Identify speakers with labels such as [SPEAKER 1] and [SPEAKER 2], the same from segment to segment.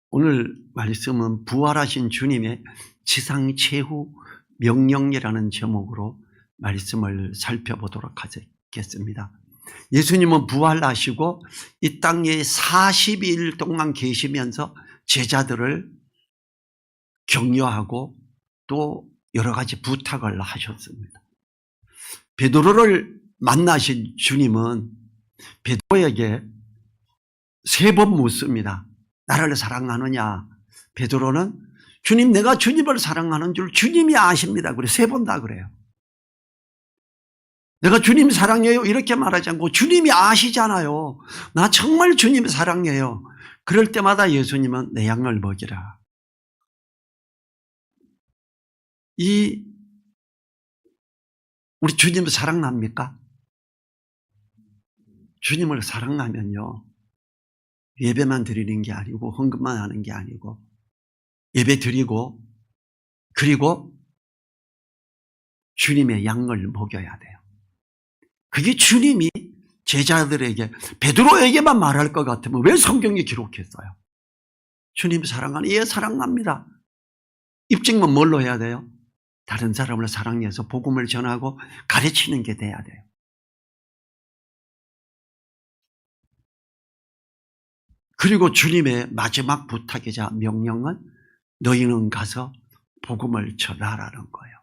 [SPEAKER 1] 오늘 말씀은 부활하신 주님의 지상 최후 명령이라는 제목으로 말씀을 살펴보도록 하겠습니다. 예수님은 부활하시고 이 땅에 40일 동안 계시면서 제자들을 격려하고 또 여러 가지 부탁을 하셨습니다. 베드로를 만나신 주님은 베드로에게 3번 묻습니다. 나를 사랑하느냐? 베드로는 주님, 내가 주님을 사랑하는 줄 주님이 아십니다. 그래 3번 다 그래요. 내가 주님 사랑해요 이렇게 말하지 않고 주님이 아시잖아요. 나 정말 주님 사랑해요. 그럴 때마다 예수님은 내 양을 먹이라. 우리 주님을 사랑합니까? 주님을 사랑하면요, 예배만 드리는 게 아니고 헌금만 하는 게 아니고 예배 드리고 그리고 주님의 양을 먹여야 돼요. 그게 주님이 제자들에게, 베드로에게만 말할 것 같으면 왜 성경에 기록했어요? 주님 사랑하는, 예 사랑합니다. 입증은 뭘로 해야 돼요? 다른 사람을 사랑해서 복음을 전하고 가르치는 게 돼야 돼요. 그리고 주님의 마지막 부탁이자 명령은 너희는 가서 복음을 전하라는 거예요.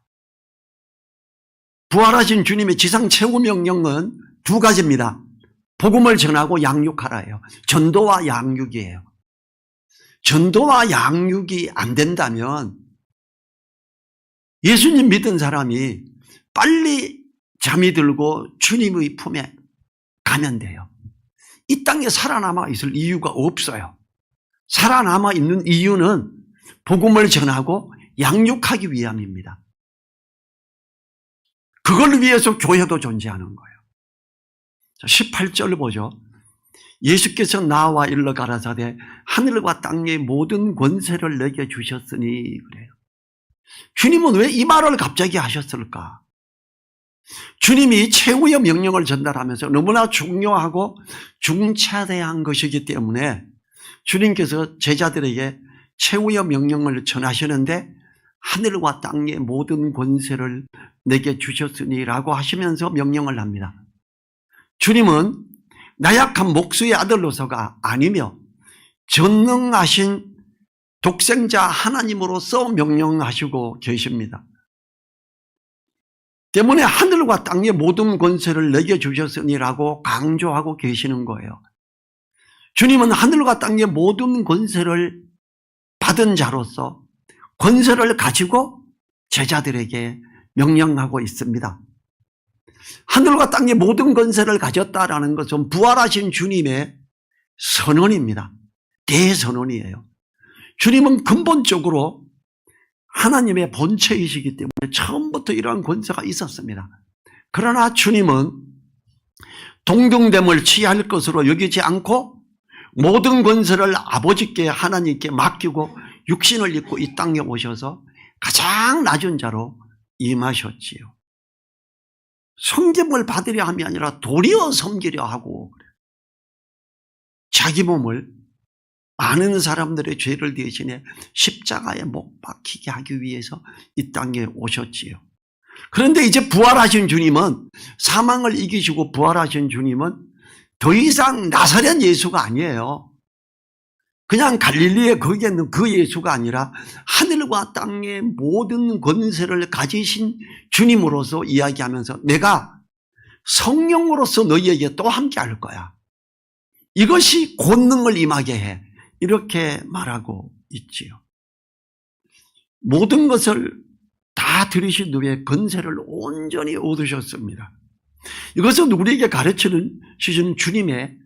[SPEAKER 1] 부활하신 주님의 지상 최고 명령은 2가지입니다. 복음을 전하고 양육하라예요. 전도와 양육이에요. 전도와 양육이 안 된다면 예수님 믿은 사람이 빨리 잠이 들고 주님의 품에 가면 돼요. 이 땅에 살아남아 있을 이유가 없어요. 살아남아 있는 이유는 복음을 전하고 양육하기 위함입니다. 그걸 위해서 교회도 존재하는 거예요. 18절 보죠. 예수께서 나와 일러 가라사대 하늘과 땅의 모든 권세를 내게 주셨으니 그래요. 주님은 왜 이 말을 갑자기 하셨을까? 주님이 최후의 명령을 전달하면서 너무나 중요하고 중차대한 것이기 때문에 주님께서 제자들에게 최후의 명령을 전하시는데 하늘과 땅의 모든 권세를 내게 주셨으니 라고 하시면서 명령을 합니다. 주님은 나약한 목수의 아들로서가 아니며 전능하신 독생자 하나님으로서 명령하시고 계십니다. 때문에 하늘과 땅의 모든 권세를 내게 주셨으니라고 강조하고 계시는 거예요. 주님은 하늘과 땅의 모든 권세를 받은 자로서 권세를 가지고 제자들에게 명령하고 있습니다. 하늘과 땅의 모든 권세를 가졌다라는 것은 부활하신 주님의 선언입니다. 대선언이에요. 주님은 근본적으로 하나님의 본체이시기 때문에 처음부터 이러한 권세가 있었습니다. 그러나 주님은 동등됨을 취할 것으로 여기지 않고 모든 권세를 아버지께 하나님께 맡기고 육신을 입고 이 땅에 오셔서 가장 낮은 자로 임하셨지요. 섬김을 받으려 함이 아니라 도리어 섬기려 하고 자기 몸을 많은 사람들의 죄를 대신해 십자가에 못 박히게 하기 위해서 이 땅에 오셨지요. 그런데 이제 부활하신 주님은, 사망을 이기시고 부활하신 주님은 더 이상 나사렛 예수가 아니에요. 그냥 갈릴리에 거기에 있는 그 예수가 아니라 하늘과 땅의 모든 권세를 가지신 주님으로서 이야기하면서 내가 성령으로서 너희에게 또 함께 할 거야. 이것이 권능을 임하게 해. 이렇게 말하고 있지요. 모든 것을 다 들이신 후에 권세를 온전히 얻으셨습니다. 이것은 우리에게 가르치는 주신 주님의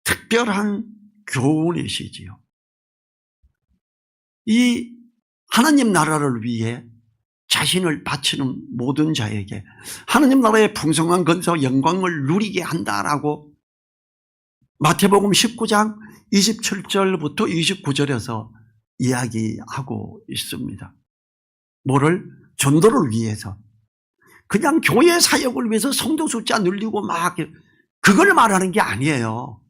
[SPEAKER 1] 특별한 교훈이시지요. 이 하나님 나라를 위해 자신을 바치는 모든 자에게 하나님 나라의 풍성한 권세와 영광을 누리게 한다라고 마태복음 19장 27절부터 29절에서 이야기하고 있습니다. 뭐를? 전도를 위해서. 그냥 교회 사역을 위해서 성도 숫자 늘리고 막 그걸 말하는 게 아니에요.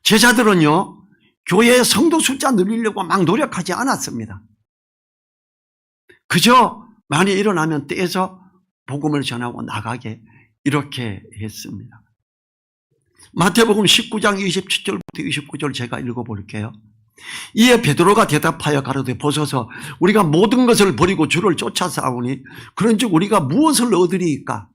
[SPEAKER 1] 제자들은요, 교회의 성도 숫자 늘리려고 막 노력하지 않았습니다. 그저 많이 일어나면 떼서 복음을 전하고 나가게 이렇게 했습니다. 마태복음 19장 27절부터 29절 제가 읽어볼게요. 이에 베드로가 대답하여 가로되 보소서 우리가 모든 것을 버리고 주를 쫓아 싸우니 그런즉 우리가 무엇을 얻으리이까?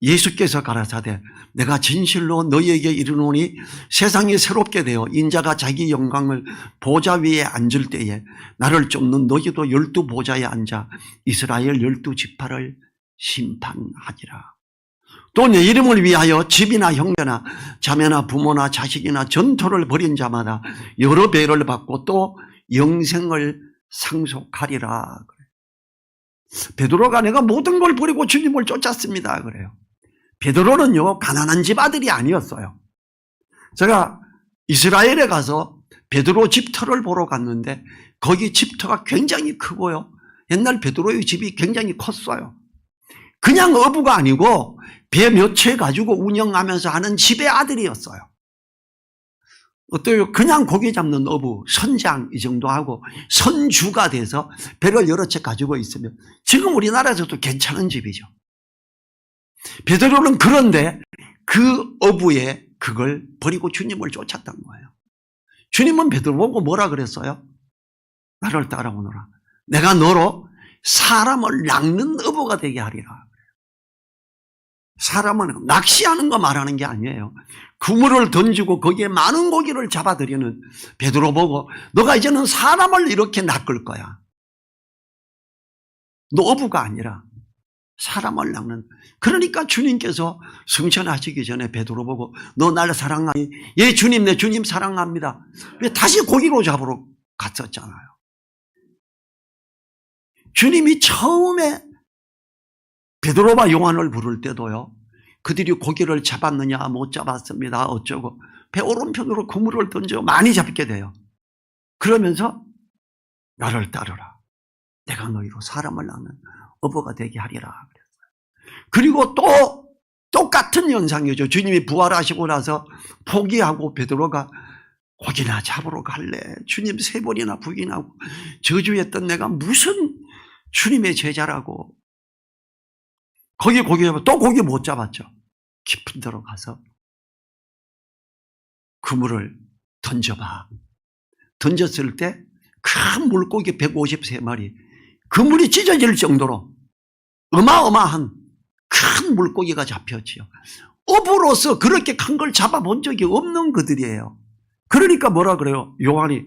[SPEAKER 1] 예수께서 가라사대 내가 진실로 너희에게 이르노니 세상이 새롭게 되어 인자가 자기 영광을 보좌 위에 앉을 때에 나를 쫓는 너희도 12보좌에 앉아 이스라엘 12지파를 심판하리라. 또 내 이름을 위하여 집이나 형제나 자매나 부모나 자식이나 전토를 벌인 자마다 여러 배를 받고 또 영생을 상속하리라. 베드로가 내가 모든 걸 버리고 주님을 쫓았습니다. 그래요. 베드로는요, 가난한 집 아들이 아니었어요. 제가 이스라엘에 가서 베드로 집터를 보러 갔는데 거기 집터가 굉장히 크고요. 옛날 베드로의 집이 굉장히 컸어요. 그냥 어부가 아니고 배 몇 채 가지고 운영하면서 하는 집의 아들이었어요. 어때요? 그냥 고기 잡는 어부, 선장 이 정도 하고 선주가 돼서 배를 여러 채 가지고 있으면 지금 우리나라에서도 괜찮은 집이죠. 베드로는 그런데 그 어부에 그걸 버리고 주님을 쫓았던 거예요. 주님은 베드로 보고 뭐라 그랬어요? 나를 따라오너라. 내가 너로 사람을 낚는 어부가 되게 하리라. 사람은 낚시하는 거 말하는 게 아니에요. 그물을 던지고 거기에 많은 고기를 잡아들이는 베드로 보고 너가 이제는 사람을 이렇게 낚을 거야. 너 어부가 아니라 사람을 낚는. 그러니까 주님께서 승천하시기 전에 베드로 보고 너 날 사랑하니? 예 주님, 내 주님 사랑합니다. 왜 다시 고기로 잡으러 갔었잖아요. 주님이 처음에 베드로와 요한을 부를 때도요, 그들이 고기를 잡았느냐 못 잡았습니다 어쩌고 배 오른편으로 그물을 던져 많이 잡게 돼요. 그러면서 나를 따르라. 내가 너희로 사람을 낚는 어부가 되게 하리라 그랬어요. 그리고 또 똑같은 현상이죠. 주님이 부활하시고 나서 포기하고 베드로가 고기나 잡으러 갈래. 주님 3번이나 부인하고 저주했던 내가 무슨 주님의 제자라고. 거기 고기 잡아 또 고기 못 잡았죠. 깊은 데로 가서 그물을 던져봐. 던졌을 때 큰 물고기 153마리, 그물이 찢어질 정도로 어마어마한 큰 물고기가 잡혔지요. 어부로서 그렇게 큰 걸 잡아본 적이 없는 그들이에요. 그러니까 뭐라 그래요? 요한이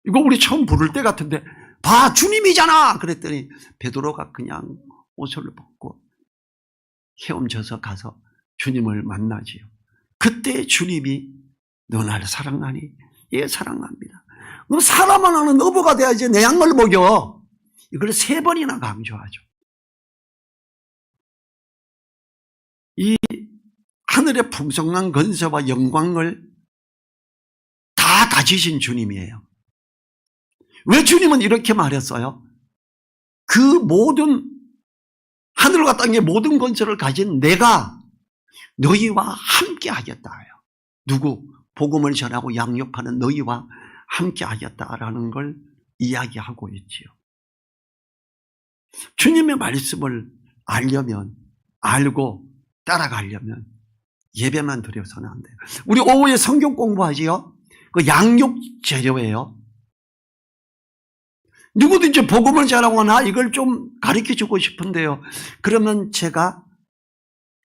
[SPEAKER 1] 이거 우리 처음 부를 때 같은데 봐 주님이잖아 그랬더니 베드로가 그냥 옷을 벗고 헤엄쳐서 가서 주님을 만나지요. 그때 주님이 너 나를 사랑하니? 예 사랑합니다. 그럼 사람만 하는 어부가 돼야지 내 양을 먹여. 이걸 3번이나 강조하죠. 이 하늘의 풍성한 건세와 영광을 다 가지신 주님이에요. 왜 주님은 이렇게 말했어요? 그 모든 하늘과 땅의 모든 건설을 가진 내가 너희와 함께 하겠다. 누구? 복음을 전하고 양육하는 너희와 함께 하겠다라는 걸 이야기하고 있지요. 주님의 말씀을 알려면, 알고 따라가려면 예배만 드려서는 안 돼요. 우리 오후에 성경 공부하지요? 그 양육 재료예요. 누구든지 복음을 전하거나 이걸 좀 가르쳐주고 싶은데요. 그러면 제가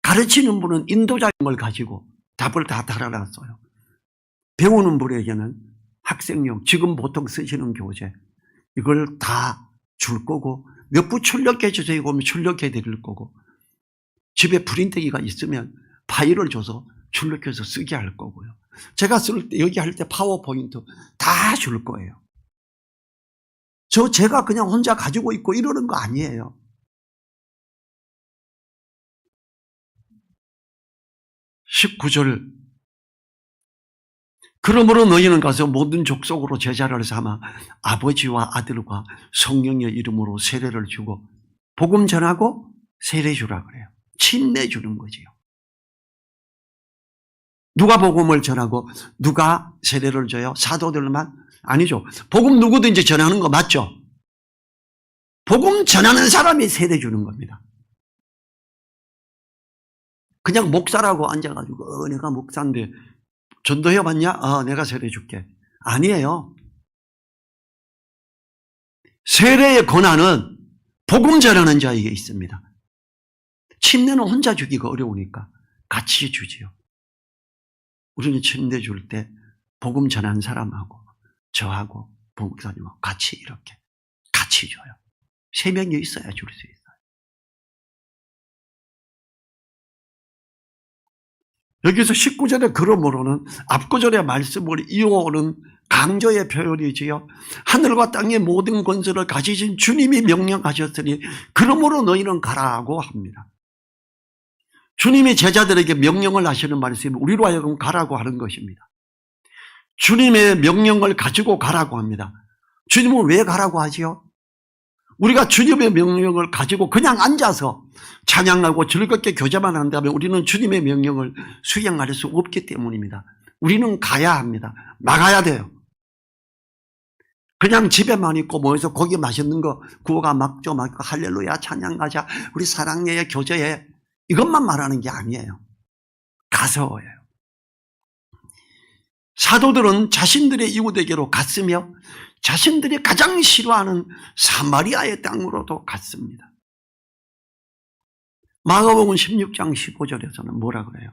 [SPEAKER 1] 가르치는 분은 인도자임을 가지고 답을 다 달아놨어요. 배우는 분에게는 학생용, 지금 보통 쓰시는 교재 이걸 다 줄 거고 몇 부 출력해 주세요 그러면 출력해 드릴 거고 집에 프린터기가 있으면 파일을 줘서 출력해서 쓰게 할 거고요. 제가 쓸 때 여기 할 때 파워포인트 다 줄 거예요. 제가 그냥 혼자 가지고 있고 이러는 거 아니에요. (19절) 그러므로 너희는 가서 모든 족속으로 제자를 삼아 아버지와 아들과 성령의 이름으로 세례를 주고 복음 전하고 세례 주라 그래요. 침례 주는 거지요. 누가 복음을 전하고 누가 세례를 줘요? 사도들만? 아니죠. 복음 누구든지 전하는 거 맞죠? 복음 전하는 사람이 세례 주는 겁니다. 그냥 목사라고 앉아가지고 내가 목사인데 전도해봤냐? 내가 세례 줄게. 아니에요. 세례의 권한은 복음 전하는 자에게 있습니다. 침례는 혼자 주기가 어려우니까 같이 주지요. 우리는 침례 줄 때 복음 전하는 사람하고 저하고 목사님하고 같이 이렇게 같이 줘요. 3명이 있어야 줄 수 있어요. 여기서 19절에 그러므로는 앞구절의 말씀을 이어오는 강조의 표현이지요. 하늘과 땅의 모든 권세를 가지신 주님이 명령하셨으니 그러므로 너희는 가라고 합니다. 주님이 제자들에게 명령을 하시는 말씀이 우리로 하여금 가라고 하는 것입니다. 주님의 명령을 가지고 가라고 합니다. 주님은 왜 가라고 하지요? 우리가 주님의 명령을 가지고 그냥 앉아서 찬양하고 즐겁게 교제만 한다면 우리는 주님의 명령을 수행할 수 없기 때문입니다. 우리는 가야 합니다. 나가야 돼요. 그냥 집에만 있고 모여서 고기 맛있는 거 구워가 먹죠. 할렐루야 찬양하자 우리 사랑해 교제해 이것만 말하는 게 아니에요. 가서 해요. 사도들은 자신들의 이웃에게로 갔으며 자신들이 가장 싫어하는 사마리아의 땅으로도 갔습니다. 마가복음 16장 15절에서는 뭐라 그래요?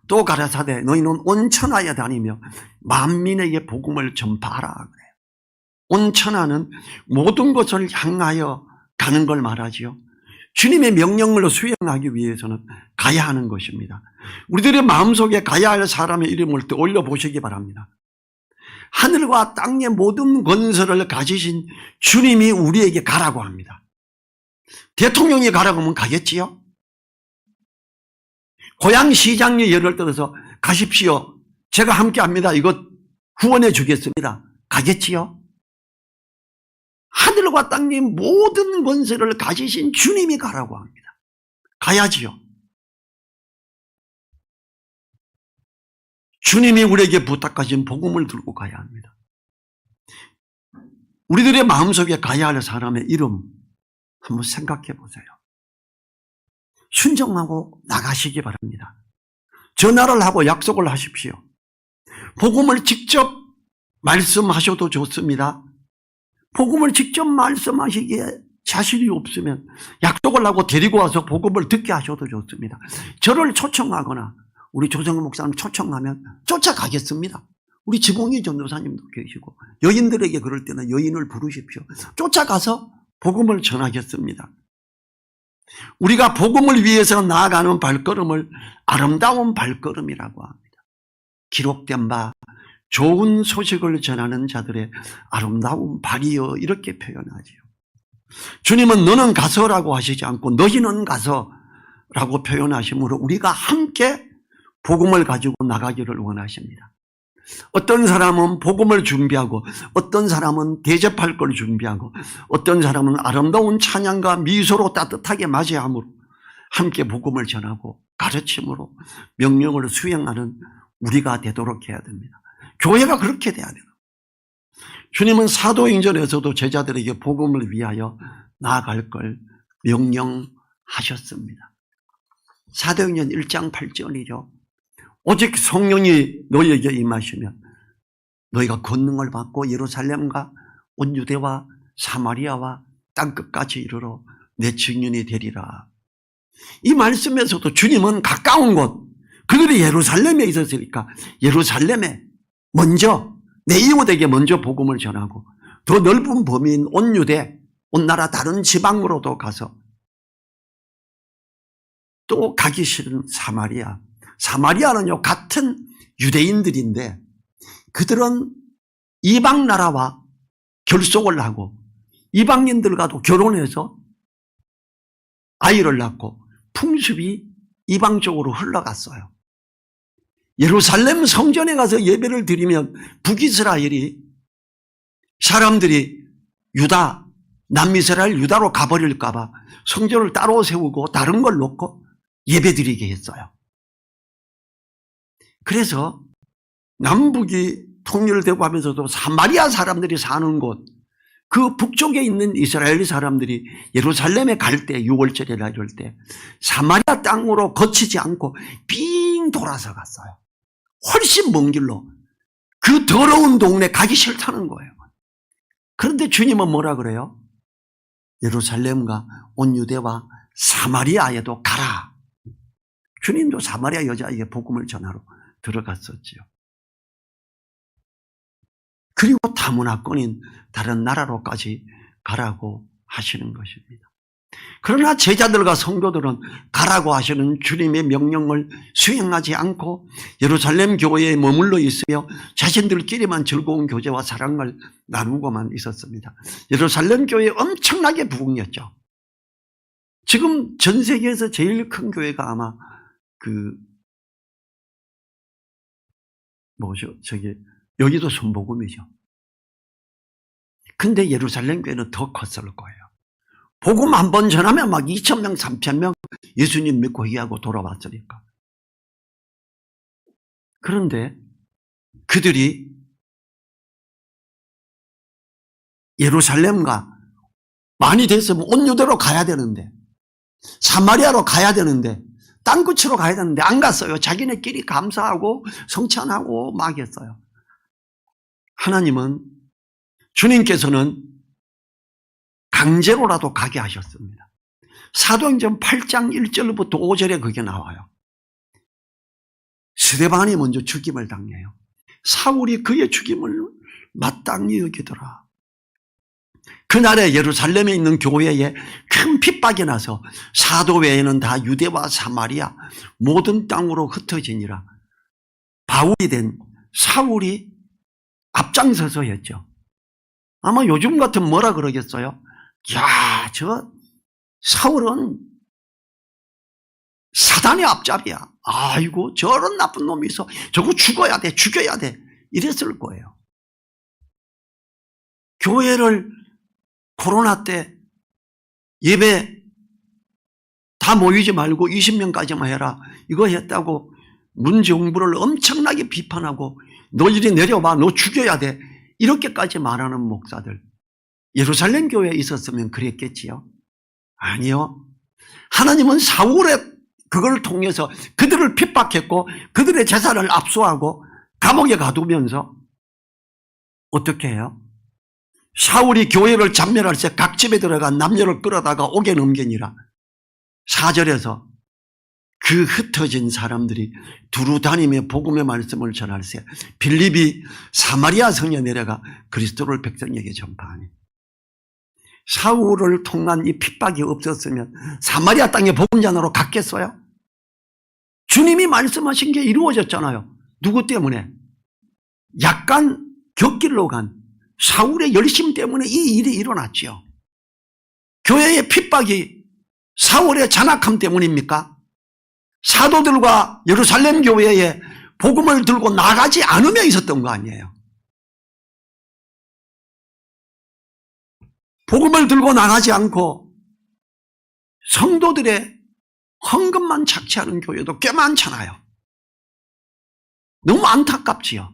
[SPEAKER 1] 또 가라사대 너희는 온 천하에 다니며 만민에게 복음을 전파하라 그래요. 온 천하는 모든 것을 향하여 가는 걸 말하지요. 주님의 명령을 수행하기 위해서는 가야 하는 것입니다. 우리들의 마음속에 가야 할 사람의 이름을 떠올려 보시기 바랍니다. 하늘과 땅의 모든 권세를 가지신 주님이 우리에게 가라고 합니다. 대통령이 가라고 하면 가겠지요? 고양시장이 예를 들어서 가십시오. 제가 함께 합니다. 이것 후원해 주겠습니다. 가겠지요? 하늘과 땅의 모든 권세를 가지신 주님이 가라고 합니다. 가야지요. 주님이 우리에게 부탁하신 복음을 들고 가야 합니다. 우리들의 마음속에 가야 할 사람의 이름 한번 생각해 보세요. 순종하고 나가시기 바랍니다. 전화를 하고 약속을 하십시오. 복음을 직접 말씀하셔도 좋습니다. 복음을 직접 말씀하시기에 자신이 없으면 약속을 하고 데리고 와서 복음을 듣게 하셔도 좋습니다. 저를 초청하거나 우리 조정근 목사님 초청하면 쫓아가겠습니다. 우리 지봉희 전도사님도 계시고 여인들에게 그럴 때는 여인을 부르십시오. 쫓아가서 복음을 전하겠습니다. 우리가 복음을 위해서 나아가는 발걸음을 아름다운 발걸음이라고 합니다. 기록된 바 좋은 소식을 전하는 자들의 아름다운 발이여 이렇게 표현하지요. 주님은 너는 가서라고 하시지 않고 너희는 가서라고 표현하시므로 우리가 함께 복음을 가지고 나가기를 원하십니다. 어떤 사람은 복음을 준비하고 어떤 사람은 대접할 걸 준비하고 어떤 사람은 아름다운 찬양과 미소로 따뜻하게 맞이함으로 함께 복음을 전하고 가르침으로 명령을 수행하는 우리가 되도록 해야 됩니다. 교회가 그렇게 돼야 돼요. 주님은 사도행전에서도 제자들에게 복음을 위하여 나아갈 걸 명령하셨습니다. 사도행전 1장 8절이죠. 오직 성령이 너희에게 임하시면 너희가 권능을 받고 예루살렘과 온 유대와 사마리아와 땅끝까지 이르러 내 증인이 되리라. 이 말씀에서도 주님은 가까운 곳, 그들이 예루살렘에 있었으니까 예루살렘에 먼저 내 이웃에게 먼저 복음을 전하고 더 넓은 범위인 온 유대, 온 나라 다른 지방으로도 가서 또 가기 싫은 사마리아. 사마리아는요 같은 유대인들인데 그들은 이방 나라와 결속을 하고 이방인들과도 결혼해서 아이를 낳고 풍습이 이방 쪽으로 흘러갔어요. 예루살렘 성전에 가서 예배를 드리면 북이스라엘이 사람들이 유다, 남이스라엘 유다로 가버릴까 봐 성전을 따로 세우고 다른 걸 놓고 예배 드리게 했어요. 그래서 남북이 통일되고 하면서도 사마리아 사람들이 사는 곳, 그 북쪽에 있는 이스라엘 사람들이 예루살렘에 갈 때, 6월절이나 이럴 때 사마리아 땅으로 거치지 않고 빙 돌아서 갔어요. 훨씬 먼 길로. 그 더러운 동네 가기 싫다는 거예요. 그런데 주님은 뭐라 그래요? 예루살렘과 온 유대와 사마리아에도 가라. 주님도 사마리아 여자에게 복음을 전하러 들어갔었지요. 그리고 다문화권인 다른 나라로까지 가라고 하시는 것입니다. 그러나 제자들과 성도들은 가라고 하시는 주님의 명령을 수행하지 않고 예루살렘 교회에 머물러 있으며 자신들끼리만 즐거운 교제와 사랑을 나누고만 있었습니다. 예루살렘 교회 엄청나게 부흥했죠. 지금 전 세계에서 제일 큰 교회가 아마 여기도 순복음이죠. 근데 예루살렘 교회는 더 컸을 거예요. 복음 한 번 전하면 막 2,000명, 3,000명 예수님 믿고 회개하고 돌아왔으니까. 그런데 그들이 예루살렘과 많이 됐으면 온 유대로 가야 되는데, 사마리아로 가야 되는데, 땅끝으로 가야 되는데 안 갔어요. 자기네끼리 감사하고 성찬하고 막 했어요. 하나님은, 주님께서는 강제로라도 가게 하셨습니다. 사도행전 8장 1절부터 5절에 그게 나와요. 스데반이 먼저 죽임을 당해요. 사울이 그의 죽임을 마땅히 여기더라. 그날에 예루살렘에 있는 교회에 큰 핍박이 나서 사도 외에는 다 유대와 사마리아 모든 땅으로 흩어지니라. 바울이 된 사울이 앞장서서 했죠. 아마 요즘 같으면 뭐라 그러겠어요? 야, 저 사울은 사단의 앞잡이야. 아이고, 저런 나쁜 놈이 있어. 저거 죽어야 돼, 죽여야 돼. 이랬을 거예요. 교회를 코로나 때 예배 다 모이지 말고 20명까지만 해라. 이거 했다고 문정부를 엄청나게 비판하고 너희들이 내려와, 너 죽여야 돼. 이렇게까지 말하는 목사들. 예루살렘 교회에 있었으면 그랬겠지요? 아니요. 하나님은 사울의 그걸 통해서 그들을 핍박했고 그들의 재산을 압수하고 감옥에 가두면서 어떻게 해요? 사울이 교회를 잔멸할 때 각 집에 들어가 남녀를 끌어다가 옥에 넘기니라. 4절에서 그 흩어진 사람들이 두루 다니며 복음의 말씀을 전할 때 빌립이 사마리아 성에 내려가 그리스도를 백성에게 전파하니. 사울을 통한 이 핍박이 없었으면 사마리아 땅에 복음 전하러 갔겠어요? 주님이 말씀하신 게 이루어졌잖아요. 누구 때문에? 약간 곁길로 간 사울의 열심 때문에 이 일이 일어났죠. 교회의 핍박이 사울의 잔악함 때문입니까? 사도들과 예루살렘 교회에 복음을 들고 나가지 않으며 있었던 거 아니에요. 복음을 들고 나가지 않고 성도들의 헌금만 착취하는 교회도 꽤 많잖아요. 너무 안타깝지요.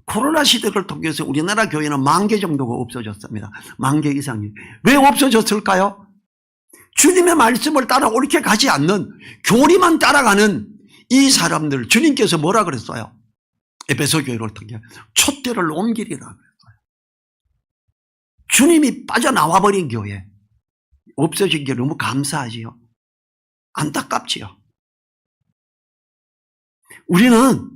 [SPEAKER 1] 코로나 시대를 통해서 우리나라 교회는 10,000개 정도가 없어졌습니다. 10,000개 이상이. 왜 없어졌을까요? 주님의 말씀을 따라 옳게 가지 않는, 교리만 따라가는 이 사람들, 주님께서 뭐라 그랬어요? 에베소 교회를 통해 촛대를 옮기리라 그랬어요. 주님이 빠져나와 버린 교회, 없어진 게 너무 감사하지요. 안타깝지요. 우리는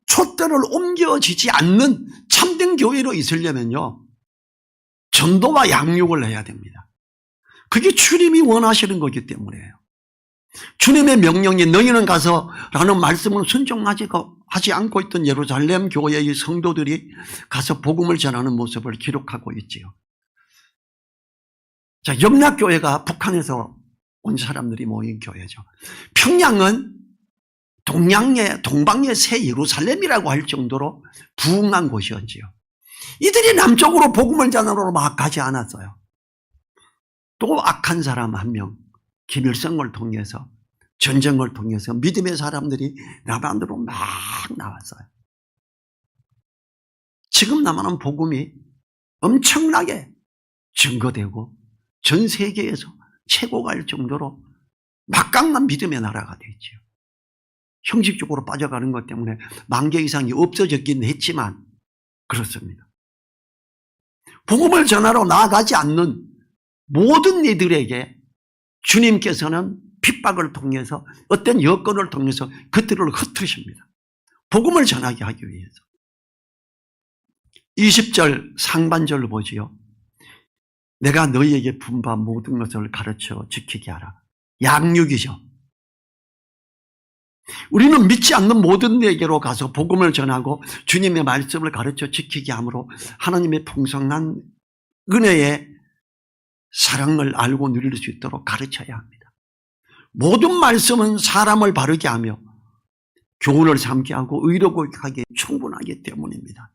[SPEAKER 1] 촛대를 옮겨지지 않는 참된 교회로 있으려면요, 전도와 양육을 해야 됩니다. 그게 주님이 원하시는 거기 때문이에요. 주님의 명령이 너희는 가서 라는 말씀을 순종하지 않고 있던 예루살렘 교회의 성도들이 가서 복음을 전하는 모습을 기록하고 있지요. 자, 영락교회가 북한에서 온 사람들이 모인 교회죠. 평양은 동방의 새 예루살렘이라고 할 정도로 부흥한 곳이었지요. 이들이 남쪽으로 복음을 전하러 막 가지 않았어요. 또 악한 사람 한 명, 김일성을 통해서 전쟁을 통해서 믿음의 사람들이 남한으로 막 나왔어요. 지금 남한은 복음이 엄청나게 증거되고 전 세계에서 최고가 할 정도로 막강한 믿음의 나라가 되죠. 형식적으로 빠져가는 것 때문에 10,000개 이상이 없어졌긴 했지만 그렇습니다. 복음을 전하러 나아가지 않는 모든 이들에게 주님께서는 핍박을 통해서 어떤 여건을 통해서 그들을 흩으십니다. 복음을 전하게 하기 위해서. 20절 상반절을 보지요. 내가 너희에게 분부한 모든 것을 가르쳐 지키게 하라. 양육이죠. 우리는 믿지 않는 모든 에게로 가서 복음을 전하고 주님의 말씀을 가르쳐 지키게 함으로 하나님의 풍성한 은혜의 사랑을 알고 누릴 수 있도록 가르쳐야 합니다. 모든 말씀은 사람을 바르게 하며 교훈을 삼게 하고 의롭게 하기에 충분하기 때문입니다.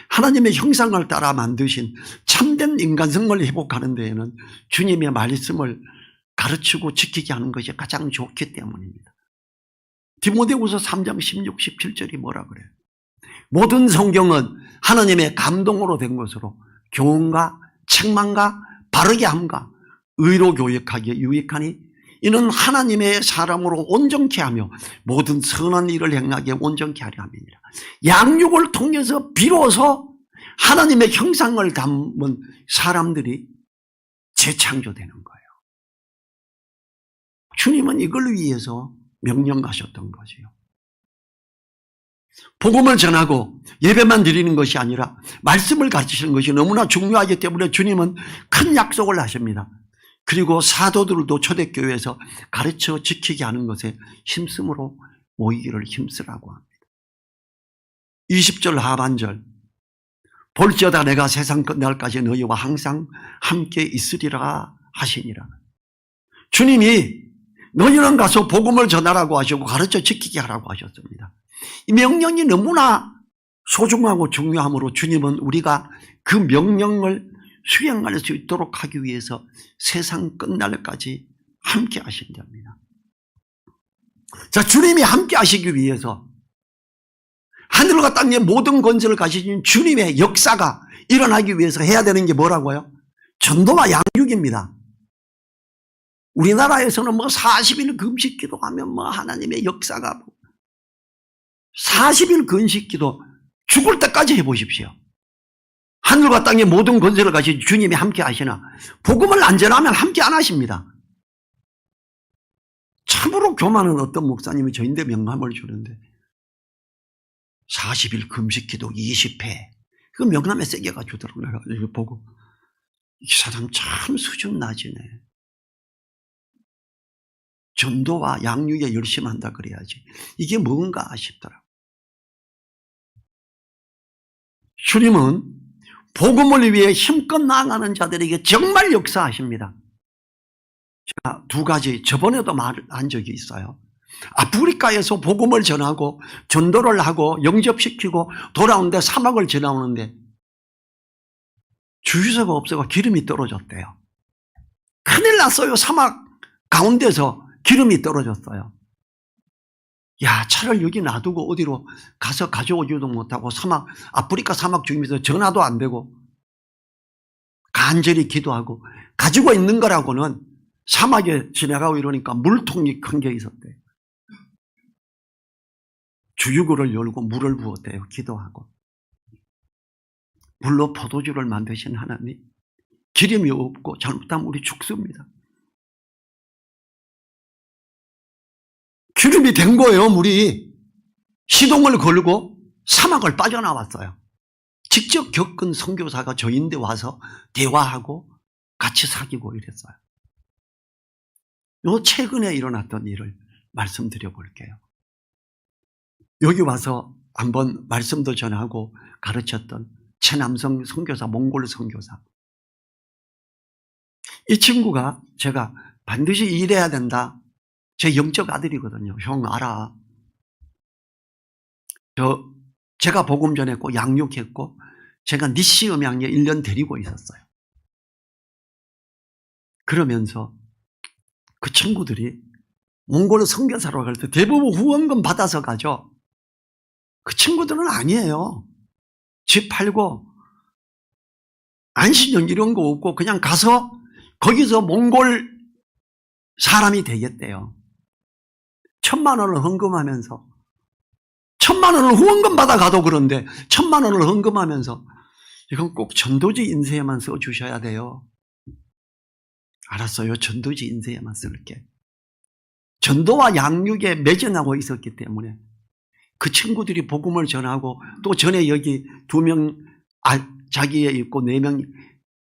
[SPEAKER 1] 하나님의 형상을 따라 만드신 참된 인간성을 회복하는 데에는 주님의 말씀을 가르치고 지키게 하는 것이 가장 좋기 때문입니다. 디모데후서 3장 16, 17절이 뭐라 그래요? 모든 성경은 하나님의 감동으로 된 것으로 교훈과 책망과 바르게 함과 의로 교육하기에 유익하니 이는 하나님의 사람으로 온전케 하며 모든 선한 일을 행하게 온전케 하려 함이니라. 양육을 통해서 비로소 하나님의 형상을 담은 사람들이 재창조되는 거예요. 주님은 이걸 위해서 명령하셨던 거지요. 복음을 전하고 예배만 드리는 것이 아니라 말씀을 가르치시는 것이 너무나 중요하기 때문에 주님은 큰 약속을 하십니다. 그리고 사도들도 초대교회에서 가르쳐 지키게 하는 것에 힘쓰므로 모이기를 힘쓰라고 합니다. 20절 하반절 볼지어다 내가 세상 끝날까지 너희와 항상 함께 있으리라 하시니라. 주님이 너희는 가서 복음을 전하라고 하시고 가르쳐 지키게 하라고 하셨습니다. 이 명령이 너무나 소중하고 중요하므로 주님은 우리가 그 명령을 수행할 수 있도록 하기 위해서 세상 끝날까지 함께 하신답니다. 자, 주님이 함께 하시기 위해서 하늘과 땅의 모든 권세를 가지신 주님의 역사가 일어나기 위해서 해야 되는 게 뭐라고요? 전도와 양육입니다. 우리나라에서는 40일 금식 기도하면 하나님의 역사가 40일 금식 기도 죽을 때까지 해보십시오. 하늘과 땅의 모든 권세를 가진 주님이 함께 하시나 복음을 안 전하면 함께 안 하십니다. 참으로 교만한 어떤 목사님이 저인데 명함을 주는데 40일 금식 기도 20회 그 명함에 세게가 주더라고요. 내가 이거 보고 이 사람 참 수준 낮이네. 전도와 양육에 열심히 한다 그래야지 이게 뭔가 싶더라고요. 주님은 복음을 위해 힘껏 나아가는 자들에게 정말 역사하십니다. 제가 2가지 저번에도 말한 적이 있어요. 아프리카에서 복음을 전하고 전도를 하고 영접시키고 돌아오는데 사막을 지나오는데 주유소가 없어서 기름이 떨어졌대요. 큰일 났어요. 사막 가운데서 기름이 떨어졌어요. 야, 차를 여기 놔두고 어디로 가서 가져오지도 못하고 아프리카 사막 중에서 전화도 안 되고 간절히 기도하고 가지고 있는 거라고는 사막에 지나가고 이러니까 물통이 큰 게 있었대요. 주유구를 열고 물을 부었대요. 기도하고. 물로 포도주를 만드신 하나님, 기름이 없고 잘못하면 우리 죽습니다. 기름이 된 거예요. 물이 시동을 걸고 사막을 빠져나왔어요. 직접 겪은 선교사가 저인데 와서 대화하고 같이 사귀고 이랬어요. 요 최근에 일어났던 일을 말씀드려 볼게요. 여기 와서 한번 말씀도 전하고 가르쳤던 최남성 선교사, 몽골 선교사. 이 친구가 제가 반드시 일해야 된다. 제 영적 아들이거든요. 형 알아. 제가 복음 전했고 양육했고 제가 니시 음향에 1년 데리고 있었어요. 그러면서 그 친구들이 몽골 선교사로 갈 때 대부분 후원금 받아서 가죠. 그 친구들은 아니에요. 집 팔고 안식년 이런 거 없고 그냥 가서 거기서 몽골 사람이 되겠대요. 1,000만 원을 헌금하면서 1,000만 원을 후원금 받아 가도 그런데 1,000만 원을 헌금하면서 이건 꼭 전도지 인쇄에만 써주셔야 돼요. 알았어요. 전도지 인쇄에만 쓸게. 전도와 양육에 매진하고 있었기 때문에 그 친구들이 복음을 전하고 또 전에 여기 2명 자기에 있고 4명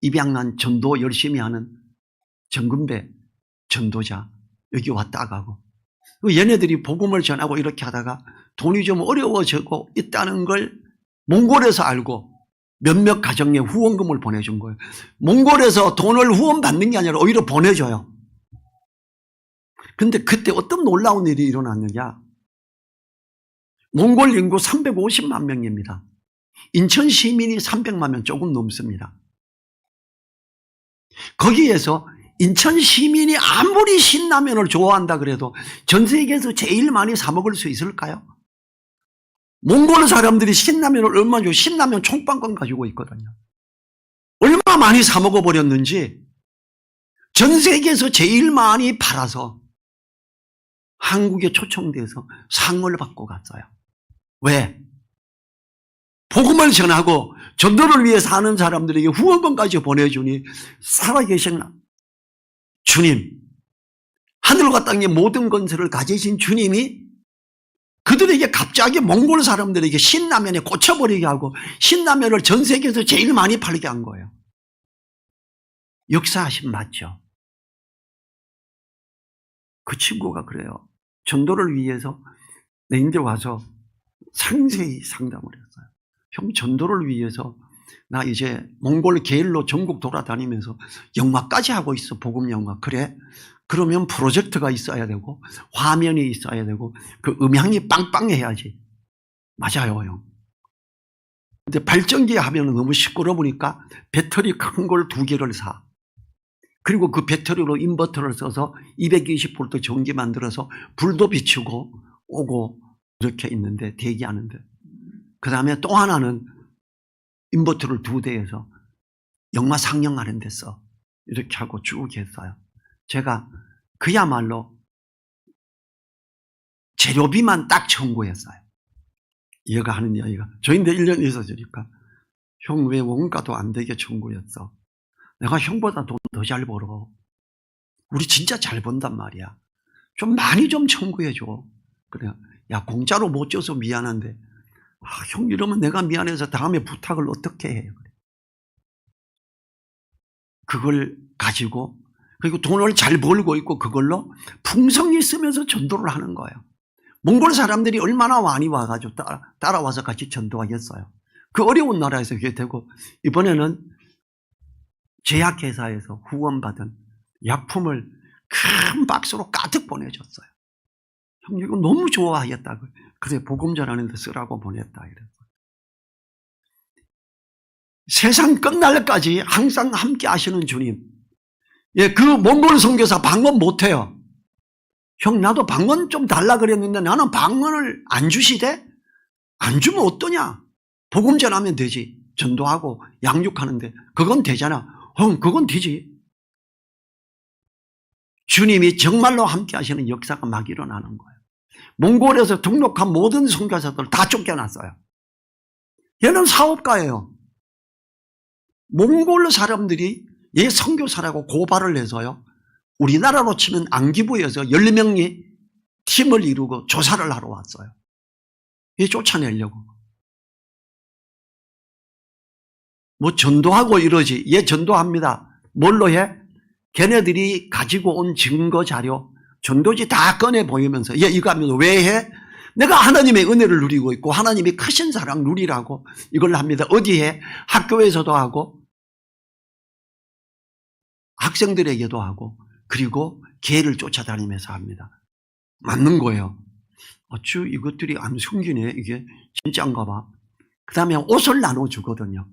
[SPEAKER 1] 입양난 전도 열심히 하는 정금배 전도자 여기 왔다 가고 얘네들이 복음을 전하고 이렇게 하다가 돈이 좀 어려워지고 있다는 걸 몽골에서 알고 몇몇 가정에 후원금을 보내준 거예요. 몽골에서 돈을 후원받는 게 아니라 오히려 보내줘요. 근데 그때 어떤 놀라운 일이 일어났느냐. 몽골 인구 350만 명입니다. 인천 시민이 300만 명 조금 넘습니다. 거기에서 인천 시민이 아무리 신라면을 좋아한다 그래도 전 세계에서 제일 많이 사 먹을 수 있을까요? 몽골 사람들이 신라면을 얼마나 좋아해요? 신라면 총빵권 가지고 있거든요. 얼마나 많이 사 먹어버렸는지 전 세계에서 제일 많이 팔아서 한국에 초청돼서 상을 받고 갔어요. 왜? 복음을 전하고 전도를 위해 사는 사람들에게 후원금까지 보내주니 살아계신 주님, 하늘과 땅의 모든 건설을 가지신 주님이 그들에게 갑자기 몽골 사람들에게 신라면에 꽂혀버리게 하고 신라면을 전 세계에서 제일 많이 팔게 한 거예요. 역사하신 맞죠? 그 친구가 그래요. 전도를 위해서 내인데 와서 상세히 상담을 했어요. 형, 전도를 위해서 나 이제 몽골 게일로 전국 돌아다니면서 영화까지 하고 있어. 복음 영화. 그래? 그러면 프로젝터가 있어야 되고 화면이 있어야 되고 그 음향이 빵빵해야지. 맞아요, 형. 근데 발전기 하면 너무 시끄러우니까 배터리 큰 걸 2개를 사. 그리고 그 배터리로 인버터를 써서 220V 전기 만들어서 불도 비추고 오고 이렇게 있는데 대기하는데 그 다음에 또 하나는 인버터를 2대에서 영화 상영하는 데 써. 이렇게 하고 쭉 했어요. 제가 그야말로 재료비만 딱 청구했어요. 얘가 하는 이야기가 저인데 1년 있어지니까 형 왜 원가도 안 되게 청구했어? 내가 형보다 돈 더 잘 벌어. 우리 진짜 잘 번단 말이야. 좀 많이 좀 청구해줘. 그래. 야, 공짜로 못 줘서 미안한데 형 이러면 내가 미안해서 다음에 부탁을 어떻게 해? 그걸 가지고 그리고 돈을 잘 벌고 있고 그걸로 풍성히 쓰면서 전도를 하는 거예요. 몽골 사람들이 얼마나 많이 와가지고 따라와서 같이 전도하겠어요. 그 어려운 나라에서 그게 되고 이번에는 제약회사에서 후원받은 약품을 큰 박스로 가득 보내줬어요. 형 이거 너무 좋아하겠다고. 그래 복음 전하는 데 쓰라고 보냈다. 이래서. 세상 끝날까지 항상 함께 하시는 주님. 예, 그 몽골 선교사 방언 못해요. 형 나도 방언 좀 달라 그랬는데 나는 방언을 안 주시대? 안 주면 어떠냐? 복음 전하면 되지. 전도하고 양육하는데 그건 되잖아. 형 그건 되지. 주님이 정말로 함께 하시는 역사가 막 일어나는 거예요. 몽골에서 등록한 모든 선교사들 다 쫓겨났어요. 얘는 사업가예요. 몽골 사람들이 얘 선교사라고 고발을 해서요. 우리나라로 치면 안기부에서 10명이 팀을 이루고 조사를 하러 왔어요. 얘 쫓아내려고. 뭐 전도하고 이러지. 얘 전도합니다. 뭘로 해? 걔네들이 가지고 온 증거 자료 전도지 다 꺼내 보이면서 얘 이거 하면서 왜 해? 내가 하나님의 은혜를 누리고 있고 하나님이 크신 사랑 누리라고 이걸 합니다. 어디에? 학교에서도 하고 학생들에게도 하고 그리고 개를 쫓아다니면서 합니다. 맞는 거예요. 어쭈 이것들이 안 숨기네. 이게 진짜인가 봐. 그 다음에 옷을 나눠주거든요.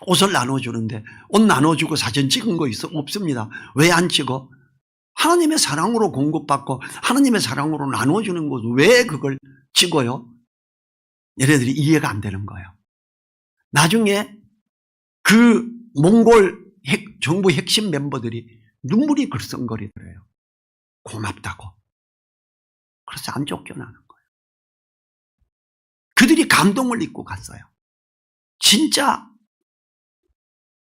[SPEAKER 1] 옷을 나눠주는데 옷 나눠주고 사진 찍은 거 있어? 없습니다. 왜 안 찍어? 하나님의 사랑으로 공급받고 하나님의 사랑으로 나눠주는 것을 왜 그걸 찍어요? 얘네들이 이해가 안 되는 거예요. 나중에 그 몽골 정부 핵심 멤버들이 눈물이 글썽거리더래요. 고맙다고. 그래서 안 쫓겨나는 거예요. 그들이 감동을 입고 갔어요. 진짜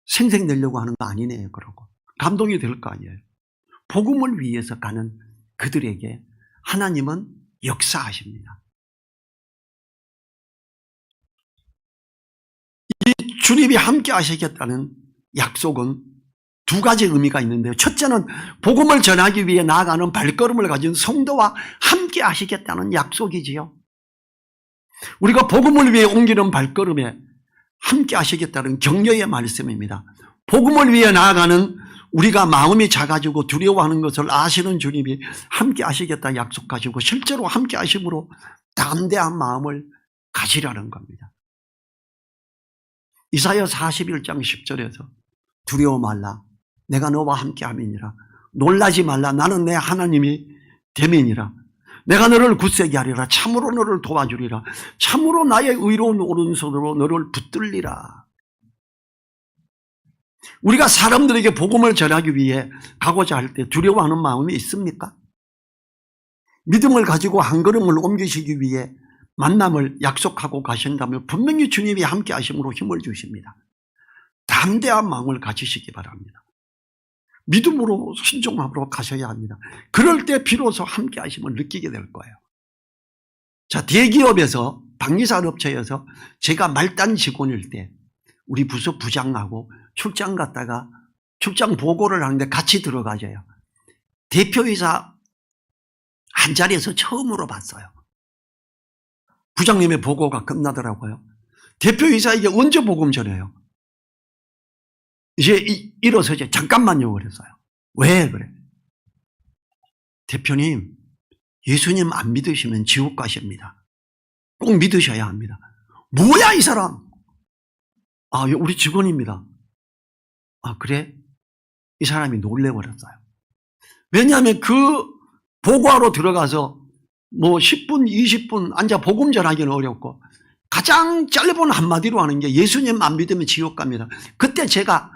[SPEAKER 1] 생색내려고 하는 거 아니네 그러고 감동이 될 거 아니에요. 복음을 위해서 가는 그들에게 하나님은 역사하십니다. 이 주님이 함께 하시겠다는 약속은 두 가지 의미가 있는데요. 첫째는 복음을 전하기 위해 나아가는 발걸음을 가진 성도와 함께 하시겠다는 약속이지요. 우리가 복음을 위해 옮기는 발걸음에 함께 하시겠다는 격려의 말씀입니다. 복음을 위해 나아가는 우리가 마음이 작아지고 두려워하는 것을 아시는 주님이 함께 하시겠다 약속하시고 실제로 함께 하심으로 담대한 마음을 가지라는 겁니다. 이사야 41장 10절에서 두려워 말라 내가 너와 함께 함이니라 놀라지 말라 나는 내 하나님이 됨이니라 내가 너를 굳세게 하리라 참으로 너를 도와주리라 참으로 나의 의로운 오른손으로 너를 붙들리라. 우리가 사람들에게 복음을 전하기 위해 가고자 할 때 두려워하는 마음이 있습니까? 믿음을 가지고 한 걸음을 옮기시기 위해 만남을 약속하고 가신다면 분명히 주님이 함께 하심으로 힘을 주십니다. 담대한 마음을 가지시기 바랍니다. 믿음으로 순종함으로 가셔야 합니다. 그럴 때 비로소 함께 하심을 느끼게 될 거예요. 자, 대기업에서 방위산업체에서 제가 말단 직원일 때 우리 부서 부장하고 출장 갔다가 출장 보고를 하는데 같이 들어가져요. 대표이사 한 자리에서 처음으로 봤어요. 부장님의 보고가 끝나더라고요. 대표이사에게 언제 복음 전해요? 이제 일어서죠. 잠깐만요. 그랬어요. 왜 그래? 대표님, 예수님 안 믿으시면 지옥 가십니다. 꼭 믿으셔야 합니다. 뭐야 이 사람? 아, 우리 직원입니다. 아, 그래? 이 사람이 놀래버렸어요. 왜냐하면 그 보고하러 들어가서 뭐 10분, 20분 앉아 복음 전하기는 어렵고 가장 짧은 한마디로 하는 게 예수님 안 믿으면 지옥 갑니다. 그때 제가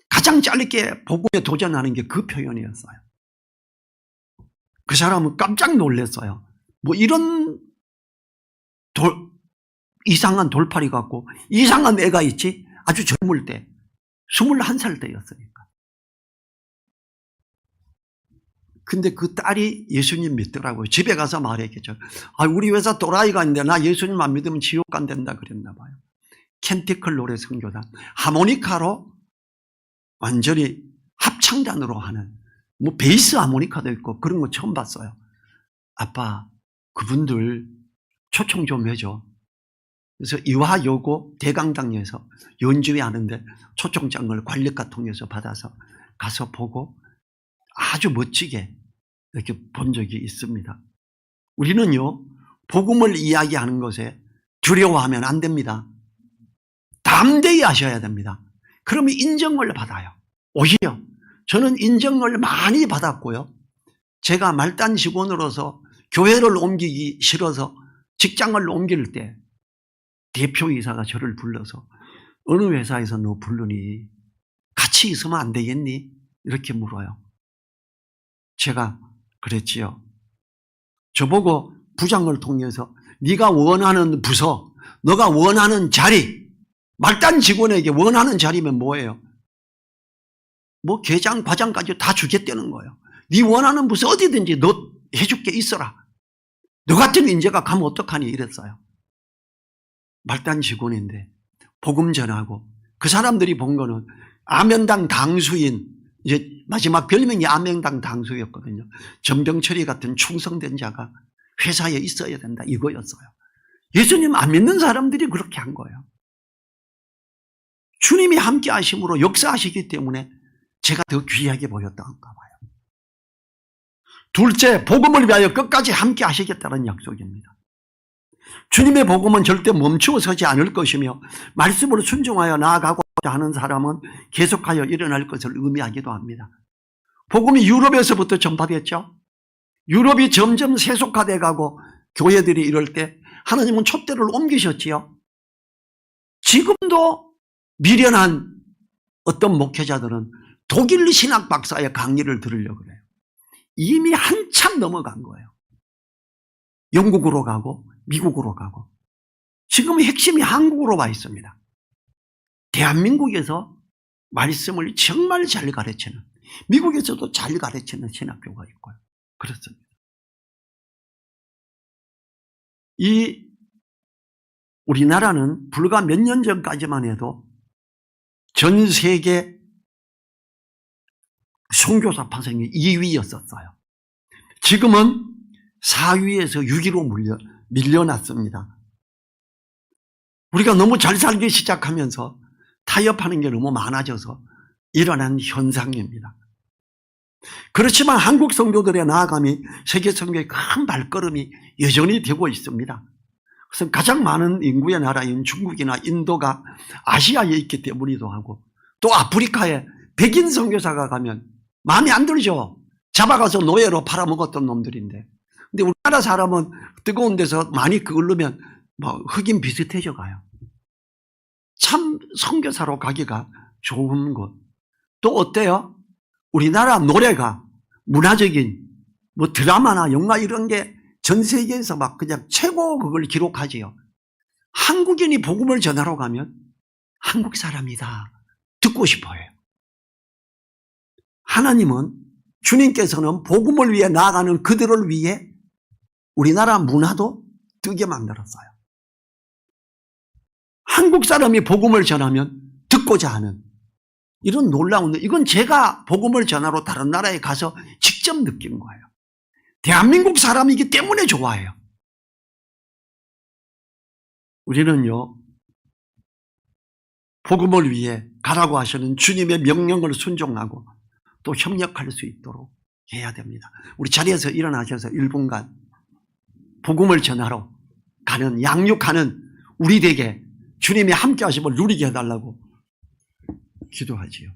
[SPEAKER 1] 가장 짧게 복음에 도전하는 게 그 표현이었어요. 그 사람은 깜짝 놀랐어요. 뭐 이런 이상한 돌팔이 같고 이상한 애가 있지? 아주 젊을 때 21살 때였으니까. 근데 그 딸이 예수님 믿더라고요. 집에 가서 말했겠죠. 아, 우리 회사 또라이가 있는데 나 예수님 안 믿으면 지옥 간댄다 그랬나 봐요. 켄티클 노래 선교단 하모니카로 완전히 합창단으로 하는 뭐 베이스 하모니카도 있고 그런 거 처음 봤어요. 아빠 그분들 초청 좀 해줘. 그래서 이화여고 대강당에서 연주회 하는데 초청장을 관리과 통해서 받아서 가서 보고 아주 멋지게 이렇게 본 적이 있습니다. 우리는요 복음을 이야기하는 것에 두려워하면 안 됩니다. 담대히 하셔야 됩니다. 그러면 인정을 받아요. 오히려 저는 인정을 많이 받았고요. 제가 말단 직원으로서 교회를 옮기기 싫어서 직장을 옮길 때 대표이사가 저를 불러서 어느 회사에서 너 부르니 같이 있으면 안 되겠니? 이렇게 물어요. 제가 그랬지요. 저보고 부장을 통해서 네가 원하는 부서, 너가 원하는 자리, 말단 직원에게 원하는 자리면 뭐예요? 뭐 계장, 과장까지 다 주겠다는 거예요. 네 원하는 부서 어디든지 너 해줄게 있어라. 너 같은 인재가 가면 어떡하니 이랬어요. 말단 직원인데 복음 전하고 그 사람들이 본 거는 아멘당 당수인 이제 마지막 별명이 아멘당 당수였거든요. 전병철이 같은 충성된 자가 회사에 있어야 된다 이거였어요. 예수님 안 믿는 사람들이 그렇게 한 거예요. 주님이 함께 하심으로 역사하시기 때문에 제가 더 귀하게 보였다는가 봐요. 둘째, 복음을 위하여 끝까지 함께 하시겠다는 약속입니다. 주님의 복음은 절대 멈추어 서지 않을 것이며 말씀으로 순종하여 나아가고자 하는 사람은 계속하여 일어날 것을 의미하기도 합니다. 복음이 유럽에서부터 전파됐죠. 유럽이 점점 세속화돼 가고 교회들이 이럴 때 하나님은 촛대를 옮기셨지요. 지금도 미련한 어떤 목회자들은 독일 신학 박사의 강의를 들으려고 그래요. 이미 한참 넘어간 거예요. 영국으로 가고 미국으로 가고 지금 핵심이 한국으로 와 있습니다. 대한민국에서 말씀을 정말 잘 가르치는, 미국에서도 잘 가르치는 신학교가 있고요. 그렇습니다. 우리나라는 불과 몇 년 전까지만 해도 전 세계 선교사 파송이 2위였었어요. 지금은 4위에서 6위로 밀려났습니다. 우리가 너무 잘 살기 시작하면서 타협하는 게 너무 많아져서 일어난 현상입니다. 그렇지만 한국 성도들의 나아감이 세계 선교의 큰 발걸음이 여전히 되고 있습니다. 그래서 가장 많은 인구의 나라인 중국이나 인도가 아시아에 있기 때문이기도 하고, 또 아프리카에 백인 선교사가 가면 마음에 안 들죠. 잡아가서 노예로 팔아먹었던 놈들인데. 근데 우리나라 사람은 뜨거운 데서 많이 그을르면 흑인 비슷해져 가요. 참 선교사로 가기가 좋은 곳. 또 어때요? 우리나라 노래가 문화적인 드라마나 영화 이런 게 전 세계에서 막 그냥 최고 그걸 기록하지요. 한국인이 복음을 전하러 가면 한국 사람이다 듣고 싶어요. 하나님은, 주님께서는 복음을 위해 나아가는 그들을 위해 우리나라 문화도 뜨게 만들었어요. 한국 사람이 복음을 전하면 듣고자 하는 이런 놀라운, 이건 제가 복음을 전하러 다른 나라에 가서 직접 느낀 거예요. 대한민국 사람이기 때문에 좋아해요. 우리는요, 복음을 위해 가라고 하시는 주님의 명령을 순종하고 또 협력할 수 있도록 해야 됩니다. 우리 자리에서 일어나셔서 1분간 복음을 전하러 가는, 양육하는 우리에게 주님이 함께 하심을 누리게 해달라고 기도하지요.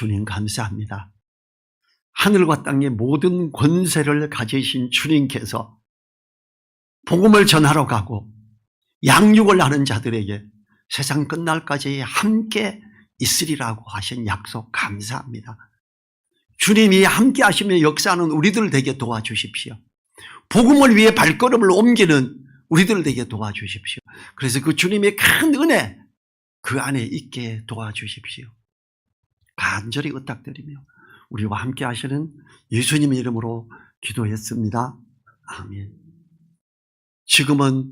[SPEAKER 1] 주님 감사합니다. 하늘과 땅의 모든 권세를 가지신 주님께서 복음을 전하러 가고 양육을 하는 자들에게 세상 끝날까지 함께 있으리라고 하신 약속 감사합니다. 주님이 함께 하시며 역사하는 우리들 되게 도와주십시오. 복음을 위해 발걸음을 옮기는 우리들 되게 도와주십시오. 그래서 그 주님의 큰 은혜 그 안에 있게 도와주십시오. 간절히 의탁드리며 우리와 함께 하시는 예수님의 이름으로 기도했습니다. 아멘. 지금은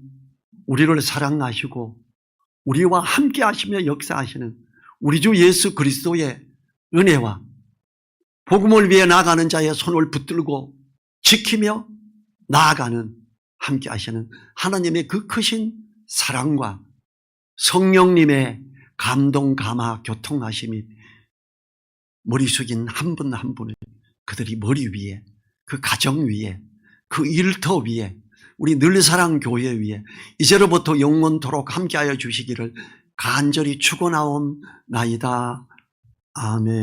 [SPEAKER 1] 우리를 사랑하시고 우리와 함께 하시며 역사하시는 우리 주 예수 그리스도의 은혜와 복음을 위해 나아가는 자의 손을 붙들고 지키며 나아가는 함께 하시는 하나님의 그 크신 사랑과 성령님의 감동, 감화, 교통하심이 머리 숙인 한 분 한 분을 그들이 머리 위에, 그 가정 위에, 그 일터 위에, 우리 늘사랑교회 위에 이제로부터 영원토록 함께하여 주시기를 간절히 축원하옵나이다. 아멘.